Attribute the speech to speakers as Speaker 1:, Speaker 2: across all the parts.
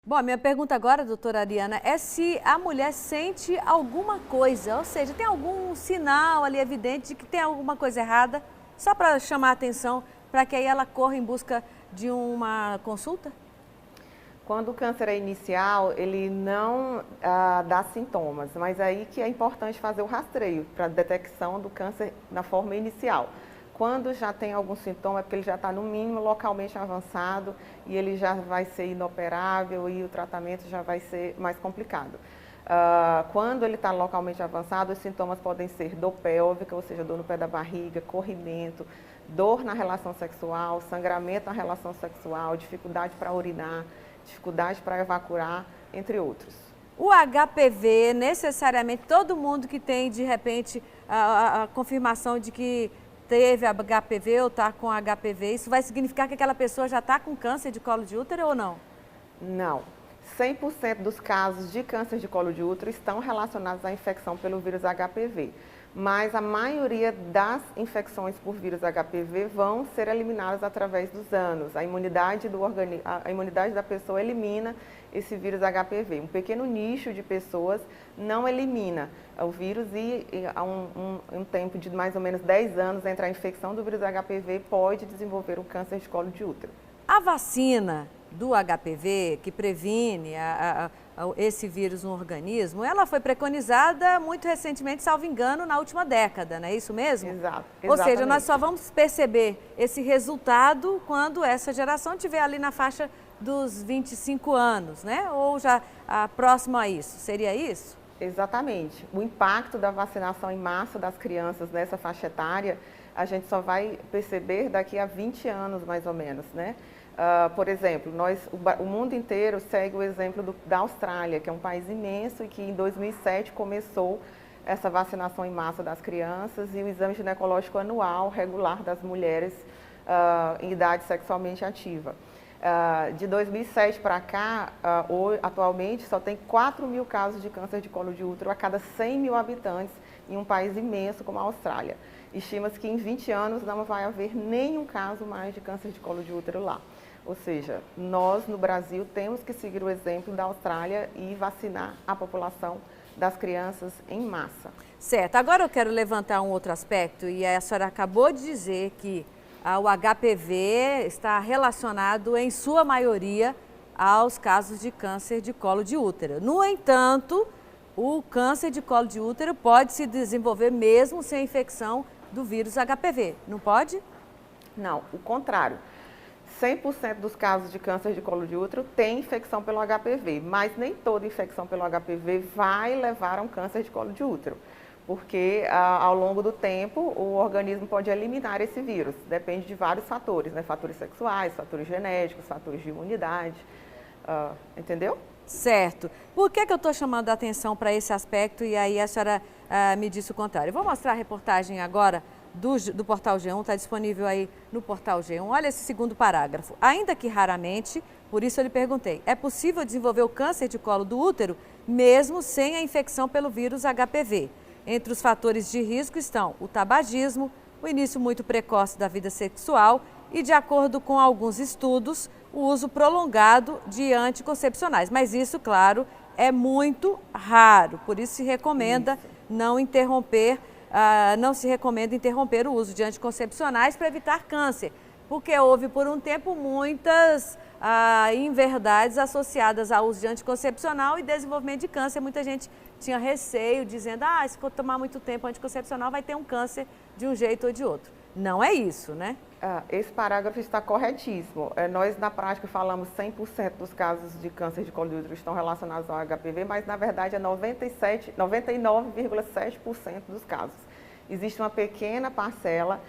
Speaker 1: Bom, a minha pergunta agora, doutora Ariana, é se a mulher sente alguma coisa, ou seja, tem algum sinal ali evidente de que tem alguma coisa errada, só para chamar a atenção, para que aí ela corra em busca de uma consulta?
Speaker 2: Quando o câncer é inicial, ele não dá sintomas, mas aí que é importante fazer o rastreio para a detecção do câncer na forma inicial. Quando já tem algum sintoma, é porque ele já está no mínimo localmente avançado e ele já vai ser inoperável e o tratamento já vai ser mais complicado. Quando ele está localmente avançado, os sintomas podem ser dor pélvica, ou seja, dor no pé da barriga, corrimento, dor na relação sexual, sangramento na relação sexual, dificuldade para urinar, dificuldade para evacuar, entre outros.
Speaker 1: O HPV, necessariamente, todo mundo que tem, de repente, a confirmação de que teve HPV ou está com HPV, isso vai significar que aquela pessoa já está com câncer de colo de útero ou não?
Speaker 2: Não. 100% dos casos de câncer de colo de útero estão relacionados à infecção pelo vírus HPV. Mas a maioria das infecções por vírus HPV vão ser eliminadas através dos anos. A imunidade da pessoa elimina esse vírus HPV. Um pequeno nicho de pessoas não elimina o vírus e há um tempo de mais ou menos 10 anos entre a infecção do vírus HPV pode desenvolver um câncer de colo de útero.
Speaker 1: A vacina do HPV, que previne esse vírus no organismo, ela foi preconizada muito recentemente, salvo engano, na última década, não é isso mesmo?
Speaker 2: Exato.
Speaker 1: Ou seja, nós só vamos perceber esse resultado quando essa geração estiver ali na faixa dos 25 anos, né? Ou já próximo a isso, seria isso?
Speaker 2: Exatamente. O impacto da vacinação em massa das crianças nessa faixa etária, a gente só vai perceber daqui a 20 anos, mais ou menos, né? Por exemplo, o mundo inteiro segue o exemplo da Austrália, que é um país imenso e que em 2007 começou essa vacinação em massa das crianças e o exame ginecológico anual regular das mulheres em idade sexualmente ativa. De 2007 para cá, atualmente, só tem 4 mil casos de câncer de colo de útero a cada 100 mil habitantes em um país imenso como a Austrália. Estima-se que em 20 anos não vai haver nenhum caso mais de câncer de colo de útero lá. Ou seja, nós no Brasil temos que seguir o exemplo da Austrália e vacinar a população das crianças em massa.
Speaker 1: Certo. Agora eu quero levantar um outro aspecto e a senhora acabou de dizer que o HPV está relacionado, em sua maioria, aos casos de câncer de colo de útero. No entanto, o câncer de colo de útero pode se desenvolver mesmo sem infecção do vírus HPV, não pode?
Speaker 2: Não, o contrário. 100% dos casos de câncer de colo de útero tem infecção pelo HPV, mas nem toda infecção pelo HPV vai levar a um câncer de colo de útero, porque ao longo do tempo o organismo pode eliminar esse vírus, depende de vários fatores, né? Fatores sexuais, fatores genéticos, fatores de imunidade, entendeu?
Speaker 1: Certo. Por que eu estou chamando a atenção para esse aspecto e aí a senhora me disse o contrário? Eu vou mostrar a reportagem agora do Portal G1, está disponível aí no Portal G1. Olha esse segundo parágrafo. Ainda que raramente, por isso eu lhe perguntei, é possível desenvolver o câncer de colo do útero mesmo sem a infecção pelo vírus HPV? Entre os fatores de risco estão o tabagismo, o início muito precoce da vida sexual e, de acordo com alguns estudos, o uso prolongado de anticoncepcionais. Mas isso, claro, é muito raro, por isso se recomenda não interromper o uso de anticoncepcionais para evitar câncer, porque houve por um tempo muitas inverdades associadas ao uso de anticoncepcional e desenvolvimento de câncer. Muita gente tinha receio, dizendo, se for tomar muito tempo anticoncepcional vai ter um câncer de um jeito ou de outro. Não é isso, né?
Speaker 2: Esse parágrafo está corretíssimo. Nós, na prática, falamos 100% dos casos de câncer de colo de útero estão relacionados ao HPV, mas, na verdade, é 99,7% dos casos. Existe uma pequena parcela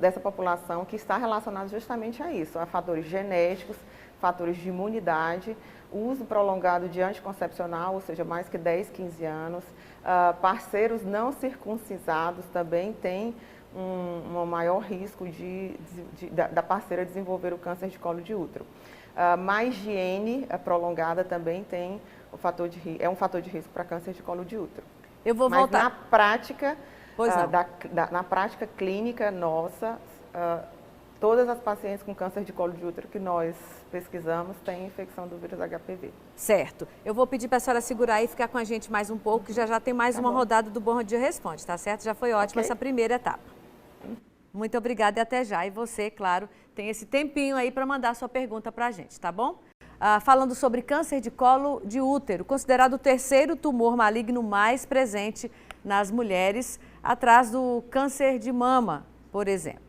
Speaker 2: dessa população que está relacionada justamente a isso, a fatores genéticos, fatores de imunidade, uso prolongado de anticoncepcional, ou seja, mais que 10, 15 anos, parceiros não circuncisados também têm um maior risco da parceira desenvolver o câncer de colo de útero. Má higiene prolongada também tem é um fator de risco para câncer de colo de útero.
Speaker 1: Eu vou voltar.
Speaker 2: Mas na prática clínica nossa, Todas as pacientes com câncer de colo de útero que nós pesquisamos têm infecção do vírus HPV.
Speaker 1: Certo. Eu vou pedir para a senhora segurar aí e ficar com a gente mais um pouco, que já tem mais uma rodada do Bom Dia Responde, tá certo? Já foi ótima essa primeira etapa. Muito obrigada e até já. E você, claro, tem esse tempinho aí para mandar sua pergunta para a gente, tá bom? Falando sobre câncer de colo de útero, considerado o terceiro tumor maligno mais presente nas mulheres, atrás do câncer de mama, por exemplo.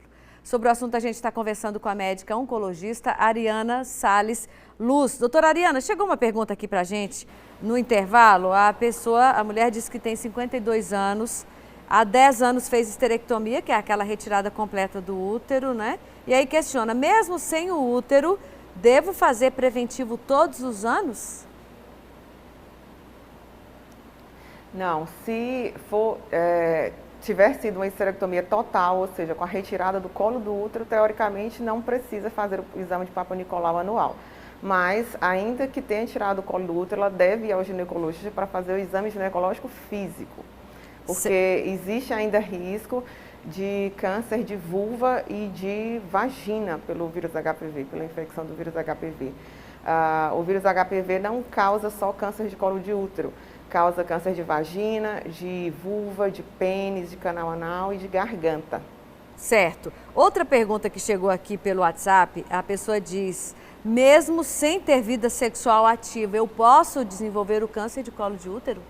Speaker 1: Sobre o assunto, a gente está conversando com a médica oncologista Ariana Salles Luz. Doutora Ariana, chegou uma pergunta aqui para a gente no intervalo. A mulher disse que tem 52 anos, há 10 anos fez esterectomia, que é aquela retirada completa do útero, né? E aí questiona, mesmo sem o útero, devo fazer preventivo todos os anos?
Speaker 2: Não, se for... tiver sido uma esterectomia total, ou seja, com a retirada do colo do útero, teoricamente não precisa fazer o exame de Papa Nicolau anual. Mas, ainda que tenha tirado o colo do útero, ela deve ir ao ginecologista para fazer o exame ginecológico físico. Porque existe ainda risco de câncer de vulva e de vagina pelo vírus HPV, pela infecção do vírus HPV. O vírus HPV não causa só câncer de colo de útero. Causa câncer de vagina, de vulva, de pênis, de canal anal e de garganta.
Speaker 1: Certo. Outra pergunta que chegou aqui pelo WhatsApp, a pessoa diz, mesmo sem ter vida sexual ativa, eu posso desenvolver o câncer de colo de útero?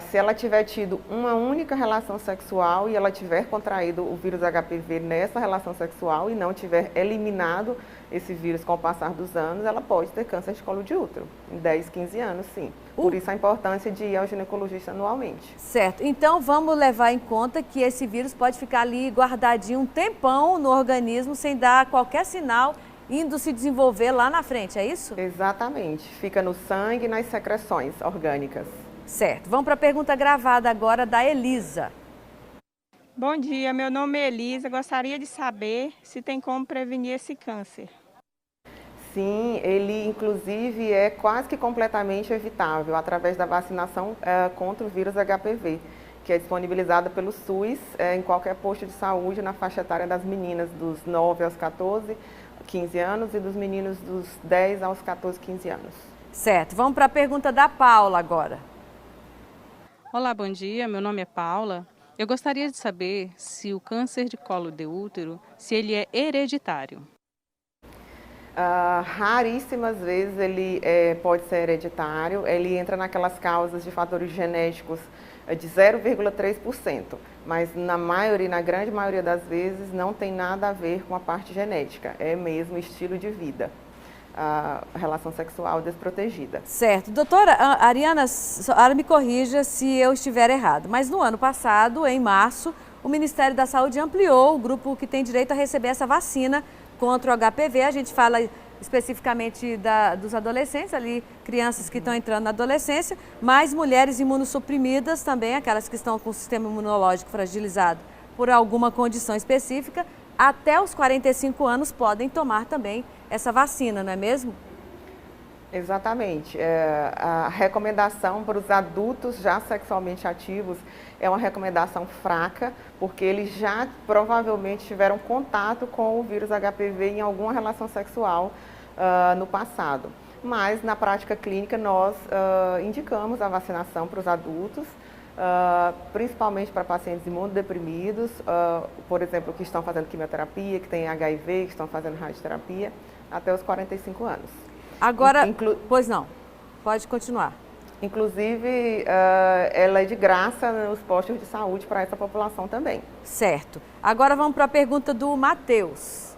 Speaker 2: Se ela tiver tido uma única relação sexual e ela tiver contraído o vírus HPV nessa relação sexual e não tiver eliminado esse vírus com o passar dos anos, ela pode ter câncer de colo de útero, em 10, 15 anos, sim. Por isso a importância de ir ao ginecologista anualmente.
Speaker 1: Certo. Então vamos levar em conta que esse vírus pode ficar ali guardadinho um tempão no organismo sem dar qualquer sinal, indo se desenvolver lá na frente, é isso?
Speaker 2: Exatamente. Fica no sangue e nas secreções orgânicas.
Speaker 1: Certo. Vamos para a pergunta gravada agora da Elisa.
Speaker 3: Bom dia, meu nome é Elisa. Gostaria de saber se tem como prevenir esse câncer.
Speaker 2: Sim, ele inclusive é quase que completamente evitável através da vacinação contra o vírus HPV, que é disponibilizada pelo SUS em qualquer posto de saúde na faixa etária das meninas dos 9 aos 14, 15 anos e dos meninos dos 10 aos 14, 15 anos.
Speaker 1: Certo. Vamos para a pergunta da Paula agora.
Speaker 4: Olá, bom dia. Meu nome é Paula. Eu gostaria de saber se o câncer de colo de útero, se ele é hereditário.
Speaker 2: Raríssimas vezes ele pode ser hereditário, ele entra naquelas causas de fatores genéticos de 0,3%, mas na grande maioria das vezes não tem nada a ver com a parte genética, é mesmo estilo de vida. A relação sexual desprotegida.
Speaker 1: Certo. Doutora Ariana, a senhora me corrija se eu estiver errado, mas no ano passado, em março, o Ministério da Saúde ampliou o grupo que tem direito a receber essa vacina contra o HPV. A gente fala especificamente dos adolescentes, ali, crianças que estão entrando na adolescência, mas mulheres imunossuprimidas também, aquelas que estão com o sistema imunológico fragilizado por alguma condição específica, até os 45 anos podem tomar também essa vacina, não é mesmo?
Speaker 2: Exatamente. A recomendação para os adultos já sexualmente ativos é uma recomendação fraca, porque eles já provavelmente tiveram contato com o vírus HPV em alguma relação sexual no passado. Mas, na prática clínica, nós indicamos a vacinação para os adultos, principalmente para pacientes imunodeprimidos, por exemplo, que estão fazendo quimioterapia, que têm HIV, que estão fazendo radioterapia, até os 45 anos.
Speaker 1: Agora, pois não, pode continuar.
Speaker 2: Inclusive, ela é de graça nos postos de saúde para essa população também.
Speaker 1: Certo. Agora vamos para a pergunta do Matheus.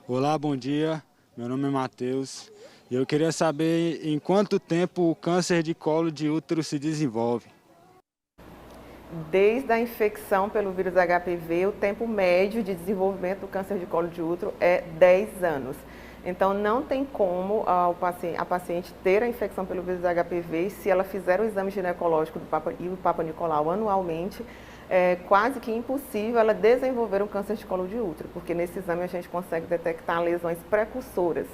Speaker 5: Olá, bom dia. Meu nome é Matheus. E eu queria saber em quanto tempo o câncer de colo de útero se desenvolve.
Speaker 2: Desde a infecção pelo vírus HPV, o tempo médio de desenvolvimento do câncer de colo de útero é 10 anos. Então, não tem como a paciente ter a infecção pelo vírus HPV se ela fizer o exame ginecológico do Papa Nicolau anualmente. É quase que impossível ela desenvolver um câncer de colo de útero, porque nesse exame a gente consegue detectar lesões precursoras,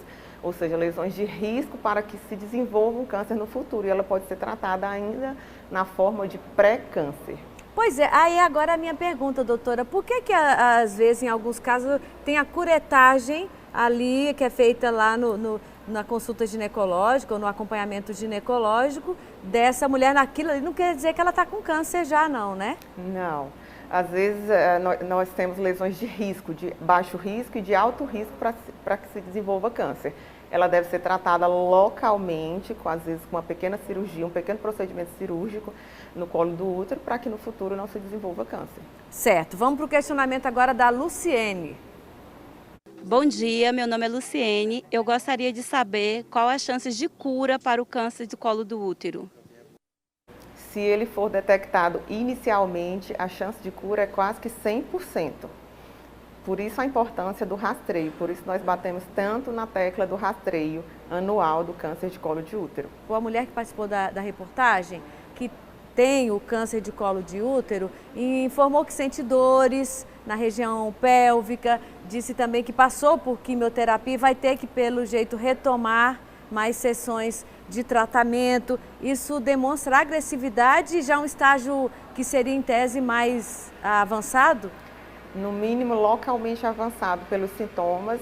Speaker 2: ou seja, lesões de risco para que se desenvolva um câncer no futuro, e ela pode ser tratada ainda na forma de pré-câncer.
Speaker 1: Pois é, aí agora a minha pergunta, doutora, por que às vezes, em alguns casos, tem a curetagem ali, que é feita lá na consulta ginecológica ou no acompanhamento ginecológico dessa mulher naquilo ali, não quer dizer que ela está com câncer já não, né?
Speaker 2: Não. Às vezes nós temos lesões de risco, de baixo risco e de alto risco para que se desenvolva câncer. Ela deve ser tratada localmente, às vezes com uma pequena cirurgia, um pequeno procedimento cirúrgico no colo do útero, para que no futuro não se desenvolva câncer.
Speaker 1: Certo, vamos para o questionamento agora da Luciene.
Speaker 6: Bom dia, meu nome é Luciene. Eu gostaria de saber qual as chances de cura para o câncer do colo do útero.
Speaker 2: Se ele for detectado inicialmente, a chance de cura é quase que 100%. Por isso a importância do rastreio, por isso nós batemos tanto na tecla do rastreio anual do câncer de colo de útero.
Speaker 1: A mulher que participou da reportagem, que tem o câncer de colo de útero, informou que sente dores na região pélvica, disse também que passou por quimioterapia e vai ter que, pelo jeito, retomar mais sessões de tratamento. Isso demonstra agressividade e já um estágio que seria, em tese, mais avançado?
Speaker 2: No mínimo, localmente avançado pelos sintomas,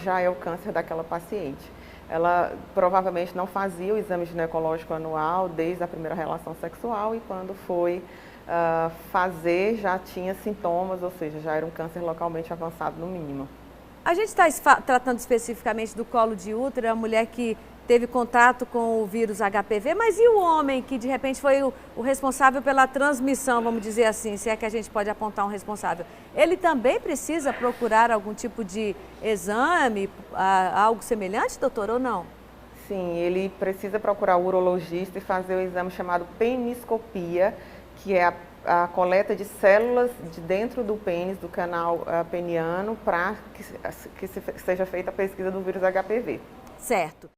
Speaker 2: já é o câncer daquela paciente. Ela provavelmente não fazia o exame ginecológico anual desde a primeira relação sexual e quando foi fazer já tinha sintomas, ou seja, já era um câncer localmente avançado no mínimo.
Speaker 1: A gente está tratando especificamente do colo de útero, a mulher que teve contato com o vírus HPV, mas e o homem que de repente foi o responsável pela transmissão, vamos dizer assim, se é que a gente pode apontar um responsável? Ele também precisa procurar algum tipo de exame, algo semelhante, doutor, ou não?
Speaker 2: Sim, ele precisa procurar o urologista e fazer o exame chamado peniscopia, que é a coleta de células de dentro do pênis, do canal peniano, para que seja feita a pesquisa do vírus HPV.
Speaker 1: Certo.